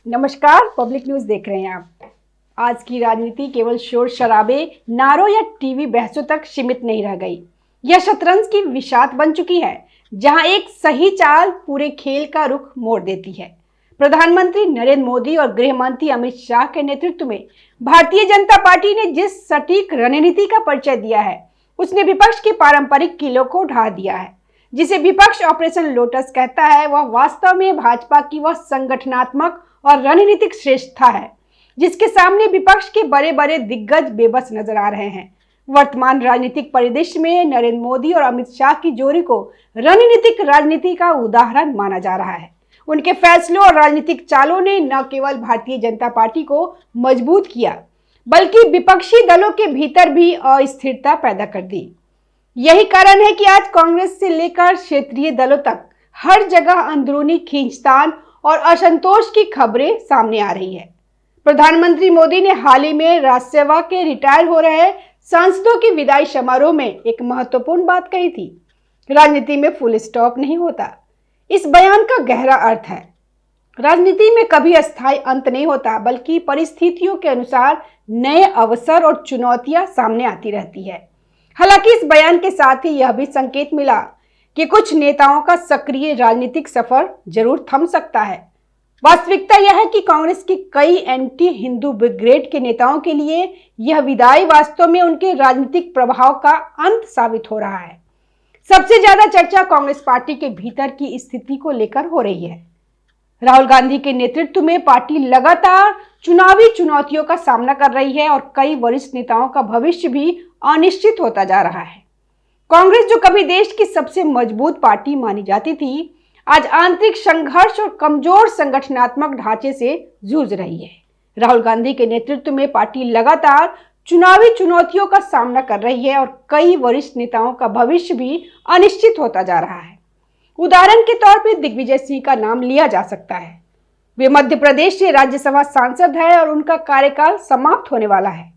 नमस्कार, public news देख रहे हैं आप। आज की राजनीति केवल शोर शराबे, नारों या टीवी बहसों तक सीमित नहीं रह गई। यह शतरंज की विषाद बन चुकी है, जहां एक सही चाल पूरे खेल का रुख मोड़ देती है। प्रधानमंत्री नरेंद्र मोदी और गृह मंत्री अमित शाह के नेतृत्व में भारतीय जनता पार्टी ने जिस सटीक रणनीति का परिचय दिया है, उसने विपक्ष के पारंपरिक किलों को ढा दिया है। जिसे विपक्ष ऑपरेशन लोटस कहता है, वह वास्तव में भाजपा की वह संगठनात्मक और रणनीतिक श्रेष्ठता है जिसके सामने विपक्ष के बड़े बड़े दिग्गज बेबस नजर आ रहे हैं। वर्तमान राजनीतिक परिदृश्य में नरेंद्र मोदी और अमित शाह की जोड़ी को रणनीतिक राजनीति का उदाहरण माना जा रहा है। उनके फैसलों और राजनीतिक चालों ने न केवल भारतीय जनता पार्टी को मजबूत किया, बल्कि विपक्षी दलों के भीतर भी अस्थिरता पैदा कर दी। यही कारण है कि आज कांग्रेस से लेकर क्षेत्रीय दलों तक हर जगह अंदरूनी खींचतान और असंतोष की खबरें सामने आ रही है। प्रधानमंत्री मोदी ने हाल ही में राज्यसभा के रिटायर हो रहे सांसदों की विदाई समारोह में एक महत्वपूर्ण बात कही थी, राजनीति में फुल स्टॉप नहीं होता। इस बयान का गहरा अर्थ है, राजनीति में कभी अस्थायी अंत नहीं होता, बल्कि परिस्थितियों के अनुसार नए अवसर और चुनौतियां सामने आती रहती है। हालांकि इस बयान के साथ ही यह भी संकेत मिला कि कुछ नेताओं का सक्रिय राजनीतिक सफर जरूर थम सकता है। वास्तविकता यह है कि कांग्रेस के कई एंटी हिंदू ब्रिगेड के नेताओं के लिए यह विदाई वास्तव में उनके राजनीतिक प्रभाव का अंत साबित हो रहा है। सबसे ज्यादा चर्चा कांग्रेस पार्टी के भीतर की स्थिति को लेकर हो रही है। राहुल गांधी के नेतृत्व में पार्टी लगातार चुनावी चुनौतियों का सामना कर रही है और कई वरिष्ठ नेताओं का भविष्य भी अनिश्चित होता जा रहा है। कांग्रेस, जो कभी देश की सबसे मजबूत पार्टी मानी जाती थी, आज आंतरिक संघर्ष और कमजोर संगठनात्मक ढांचे से जूझ रही है। राहुल गांधी के नेतृत्व में पार्टी लगातार चुनावी चुनौतियों का सामना कर रही है और कई वरिष्ठ नेताओं का भविष्य भी अनिश्चित होता जा रहा है। उदाहरण के तौर पर दिग्विजय सिंह का नाम लिया जा सकता है। वे मध्य प्रदेश से राज्यसभा सांसद है और उनका कार्यकाल समाप्त होने वाला है।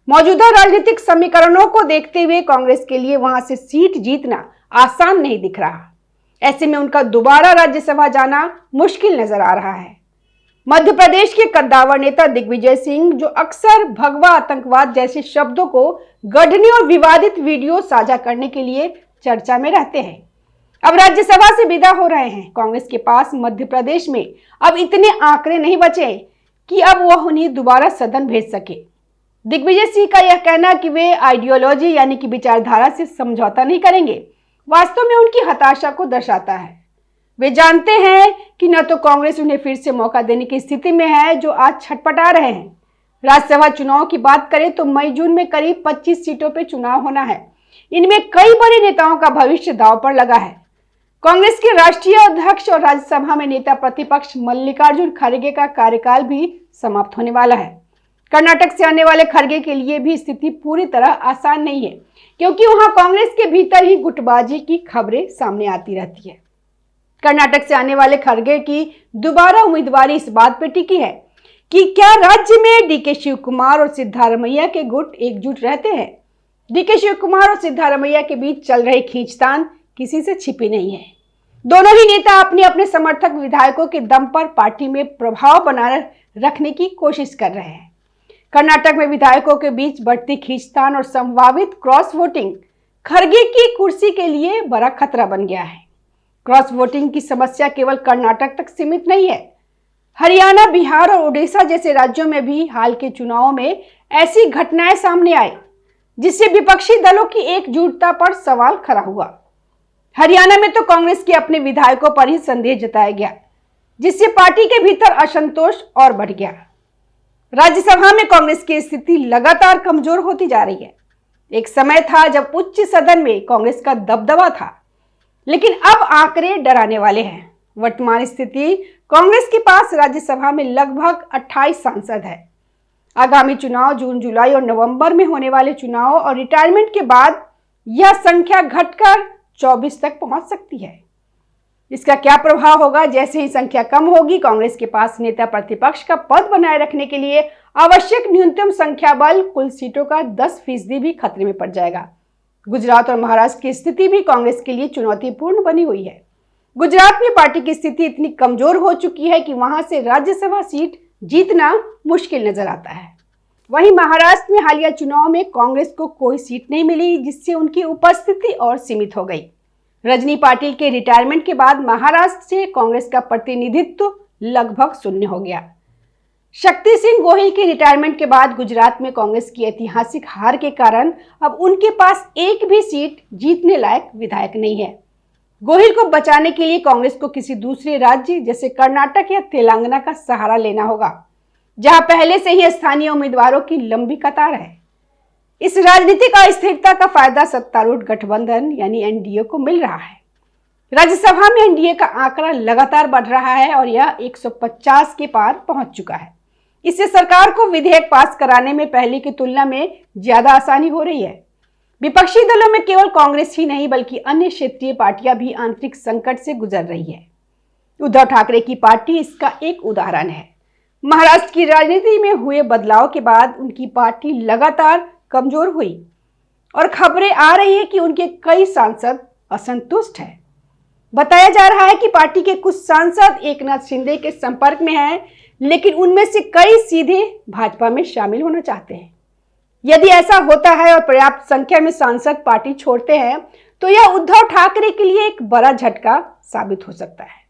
मौजूदा राजनीतिक समीकरणों को देखते हुए कांग्रेस के लिए वहां से सीट जीतना आसान नहीं दिख रहा। ऐसे में उनका दोबारा राज्यसभा जाना मुश्किल नजर आ रहा है। मध्य प्रदेश के कद्दावर नेता दिग्विजय सिंह, जो अक्सर भगवा आतंकवाद जैसे शब्दों को गढ़ने और विवादित वीडियो साझा करने के लिए चर्चा में रहते हैं, अब राज्यसभा से विदा हो रहे हैं। कांग्रेस के पास मध्य प्रदेश में अब इतने आंकड़े नहीं बचे कि अब वह उन्हें दोबारा सदन भेज सके। दिग्विजय सिंह का यह कहना कि वे आइडियोलॉजी यानी कि विचारधारा से समझौता नहीं करेंगे, वास्तव में उनकी हताशा को दर्शाता है। वे जानते हैं कि न तो कांग्रेस उन्हें फिर से मौका देने की स्थिति में है, जो आज छटपटा रहे हैं। राज्यसभा चुनाव की बात करें तो मई जून में करीब 25 सीटों पर चुनाव होना है। इनमें कई बड़े नेताओं का भविष्य दांव पर लगा है। कांग्रेस के राष्ट्रीय अध्यक्ष और राज्यसभा में नेता प्रतिपक्ष मल्लिकार्जुन खड़गे का कार्यकाल भी समाप्त होने वाला है। कर्नाटक से आने वाले खड़गे के लिए भी स्थिति पूरी तरह आसान नहीं है, क्योंकि वहां कांग्रेस के भीतर ही गुटबाजी की खबरें सामने आती रहती है। कर्नाटक से आने वाले खड़गे की दोबारा उम्मीदवारी इस बात पर टिकी है कि क्या राज्य में डीके शिव कुमार और सिद्धारमैया के गुट एकजुट रहते हैं। डीके शिव कुमार और सिद्धारमैया के बीच चल रही खींचतान किसी से छिपी नहीं है। दोनों ही नेता अपने अपने समर्थक विधायकों के दम पर पार्टी में प्रभाव बनाए रखने की कोशिश कर रहे हैं। कर्नाटक में विधायकों के बीच बढ़ती खींचतान और संभावित क्रॉस वोटिंग खड़गे की कुर्सी के लिए बड़ा खतरा बन गया है। क्रॉस वोटिंग की समस्या केवल कर्नाटक तक सीमित नहीं है। हरियाणा, बिहार और ओडिशा जैसे राज्यों में भी हाल के चुनावों में ऐसी घटनाएं सामने आई, जिससे विपक्षी दलों की एकजुटता पर सवाल खड़ा हुआ। हरियाणा में तो कांग्रेस के अपने विधायकों पर ही संदेह जताया गया, जिससे पार्टी के भीतर असंतोष और बढ़ गया। राज्यसभा में कांग्रेस की स्थिति लगातार कमजोर होती जा रही है। एक समय था जब उच्च सदन में कांग्रेस का दबदबा था, लेकिन अब आंकड़े डराने वाले हैं। वर्तमान स्थिति, कांग्रेस के पास राज्यसभा में लगभग 28 सांसद है। आगामी चुनाव जून, जुलाई और नवंबर में होने वाले चुनाव और रिटायरमेंट के बाद यह संख्या घटकर 24 तक पहुंच सकती है। इसका क्या प्रभाव होगा? जैसे ही संख्या कम होगी, कांग्रेस के पास नेता प्रतिपक्ष का पद बनाए रखने के लिए आवश्यक न्यूनतम संख्या बल कुल सीटों का 10% भी खतरे में पड़ जाएगा। गुजरात और महाराष्ट्र की स्थिति भी कांग्रेस के लिए चुनौतीपूर्ण बनी हुई है। गुजरात में पार्टी की स्थिति इतनी कमजोर हो चुकी है कि वहां से राज्यसभा सीट जीतना मुश्किल नजर आता है। वहीं महाराष्ट्र में हालिया चुनाव में कांग्रेस को कोई सीट नहीं मिली, जिससे उनकी उपस्थिति और सीमित हो गई। रजनी पाटिल के रिटायरमेंट के बाद महाराष्ट्र से कांग्रेस का प्रतिनिधित्व लगभग शून्य हो गया। शक्ति सिंह गोहिल के रिटायरमेंट के बाद गुजरात में कांग्रेस की ऐतिहासिक हार के कारण अब उनके पास एक भी सीट जीतने लायक विधायक नहीं है। गोहिल को बचाने के लिए कांग्रेस को किसी दूसरे राज्य जैसे कर्नाटक या तेलंगाना का सहारा लेना होगा, जहां पहले से ही स्थानीय उम्मीदवारों की लंबी कतार है। इस राजनीतिक अस्थिरता का फायदा सत्तारूढ़ गठबंधन यानी एनडीए को मिल रहा है। राज्यसभा में एनडीए का आंकड़ा लगातार बढ़ रहा है और यह 150 के पार पहुंच चुका है। इससे सरकार को विधेयक पास कराने में पहले की तुलना में ज्यादा आसानी हो रही है। विपक्षी दलों में केवल कांग्रेस ही नहीं बल्कि अन्य क्षेत्रीय पार्टियां भी आंतरिक संकट से गुजर रही है। उद्धव ठाकरे की पार्टी इसका एक उदाहरण है। महाराष्ट्र की राजनीति में हुए बदलाव के बाद उनकी पार्टी लगातार कमजोर हुई और खबरें आ रही है कि उनके कई सांसद असंतुष्ट हैं। बताया जा रहा है कि पार्टी के कुछ सांसद एकनाथ शिंदे के संपर्क में हैं, लेकिन उनमें से कई सीधे भाजपा में शामिल होना चाहते हैं। यदि ऐसा होता है और पर्याप्त संख्या में सांसद पार्टी छोड़ते हैं तो यह उद्धव ठाकरे के लिए एक बड़ा झटका साबित हो सकता है।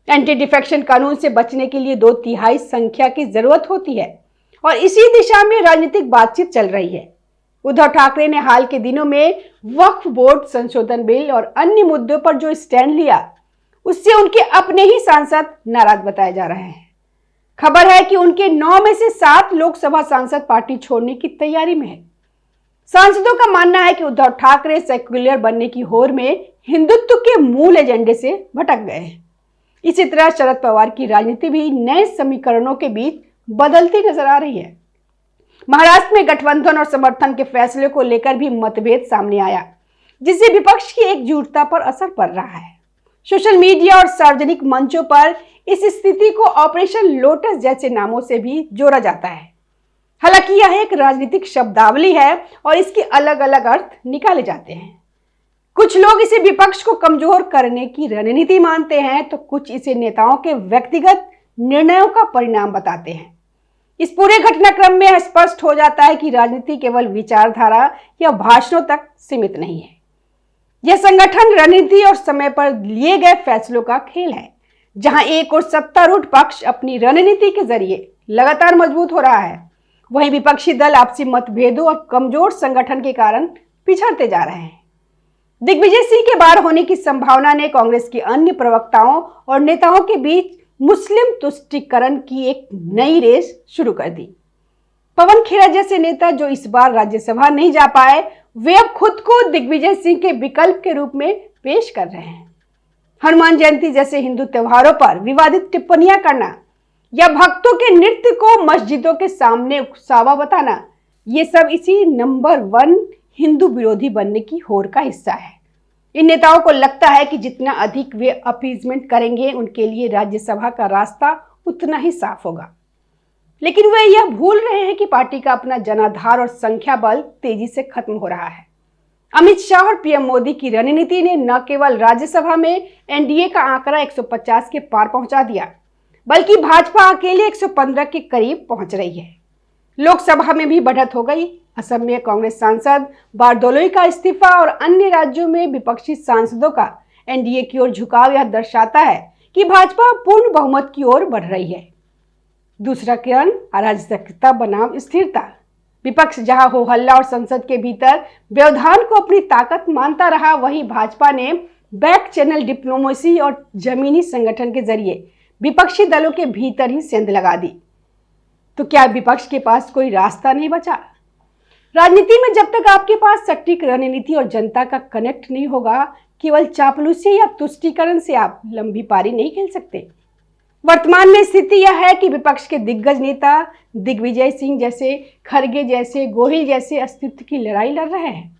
एंटी डिफेक्शन कानून से बचने के लिए 2/3 संख्या की जरूरत होती है और इसी दिशा में राजनीतिक बातचीत चल रही है। उद्धव ठाकरे ने हाल के दिनों में वक्फ बोर्ड संशोधन बिल और अन्य मुद्दों पर जो स्टैंड लिया, उससे उनके अपने ही सांसद नाराज बताए जा रहे हैं। खबर है कि उनके 9 में से 7 लोकसभा सांसद पार्टी छोड़ने की तैयारी में है। सांसदों का मानना है कि उद्धव ठाकरे सेक्युलर बनने की होड़ में हिंदुत्व के मूल एजेंडे से भटक गए हैं। इसी तरह शरद पवार की राजनीति भी नए समीकरणों के बीच बदलती नजर आ रही है। महाराष्ट्र में गठबंधन और समर्थन के फैसले को लेकर भी मतभेद सामने आया, जिससे विपक्ष की एकजुटता पर असर पड़ रहा है। सोशल मीडिया और सार्वजनिक मंचों पर इस स्थिति को ऑपरेशन लोटस जैसे नामों से भी जोड़ा जाता है। हालांकि यह एक राजनीतिक शब्दावली है और इसके अलग अलग अर्थ निकाले जाते हैं। कुछ लोग इसे विपक्ष को कमजोर करने की रणनीति मानते हैं, तो कुछ इसे नेताओं के व्यक्तिगत निर्णयों का परिणाम बताते हैं। इस पूरे घटनाक्रम में स्पष्ट हो जाता है कि राजनीति केवल विचारधारा या भाषणों तक सीमित नहीं है। यह संगठन, रणनीति और समय पर लिए गए फैसलों का खेल है, जहां एक और सत्तारूढ़ पक्ष अपनी रणनीति के जरिए लगातार मजबूत हो रहा है, वहीं विपक्षी दल आपसी मतभेदों और कमजोर संगठन के कारण पिछड़ते जा रहे हैं। दिग्विजय सिंह के बाहर होने की संभावना ने कांग्रेस के अन्य प्रवक्ताओं और नेताओं के बीच मुस्लिम तुष्टीकरण की एक नई रेस शुरू कर दी। पवन खेरा जैसे नेता जो इस बार राज्यसभा नहीं जा पाए, वे अब खुद को दिग्विजय सिंह के विकल्प के रूप में पेश कर रहे हैं। हनुमान जयंती जैसे हिंदू त्योहारों पर विवादित टिप्पणियां करना या भक्तों के नृत्य को मस्जिदों के सामने उकसावा बताना, ये सब इसी नंबर 1 हिंदू विरोधी बनने की होड़ का हिस्सा है। इन नेताओं को लगता है कि जितना अधिक वे अपीजमेंट करेंगे, उनके लिए राज्यसभा का रास्ता उतना ही साफ होगा। लेकिन वे यह भूल रहे हैं कि पार्टी का अपना जनाधार और संख्या बल तेजी से खत्म हो रहा है। अमित शाह और पीएम मोदी की रणनीति ने न केवल राज्यसभा में एनडीए का आंकड़ा 150 के पार पहुंचा दिया, बल्कि भाजपा अकेले 115 के करीब पहुंच रही है। लोकसभा में भी बढ़त हो गई। असम में कांग्रेस सांसद बारदोलोई का इस्तीफा और अन्य राज्यों में विपक्षी सांसदों का एनडीए की ओर झुकाव यह दर्शाता है कि भाजपा पूर्ण बहुमत की ओर बढ़ रही है। दूसरा किरण अराजकता बनाम स्थिरता। विपक्ष जहां हो हल्ला और संसद के भीतर व्यवधान को अपनी ताकत मानता रहा, वहीं भाजपा ने बैक चैनल डिप्लोमेसी और जमीनी संगठन के जरिए विपक्षी दलों के भीतर ही सेंध लगा दी। तो क्या विपक्ष के पास कोई रास्ता नहीं बचा? राजनीति में जब तक आपके पास सटीक रणनीति और जनता का कनेक्ट नहीं होगा, केवल चापलूसी या तुष्टीकरण से आप लंबी पारी नहीं खेल सकते। वर्तमान में स्थिति यह है कि विपक्ष के दिग्गज नेता दिग्विजय सिंह जैसे, खरगे जैसे, गोहिल जैसे अस्तित्व की लड़ाई लड़ रहे हैं।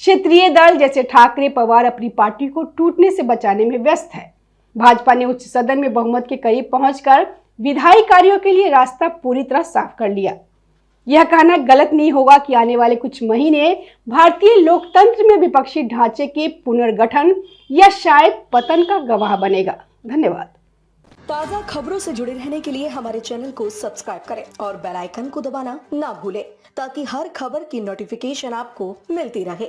क्षेत्रीय दल जैसे ठाकरे, पवार अपनी पार्टी को टूटने से बचाने में व्यस्त है। भाजपा ने उच्च सदन में बहुमत के करीब पहुंचकर विधायी कार्यों के लिए रास्ता पूरी तरह साफ कर लिया। यह कहना गलत नहीं होगा कि आने वाले कुछ महीने भारतीय लोकतंत्र में विपक्षी ढांचे के पुनर्गठन या शायद पतन का गवाह बनेगा। धन्यवाद। ताज़ा खबरों से जुड़े रहने के लिए हमारे चैनल को सब्सक्राइब करें और बेल आइकन को दबाना ना भूलें ताकि हर खबर की नोटिफिकेशन आपको मिलती रहे।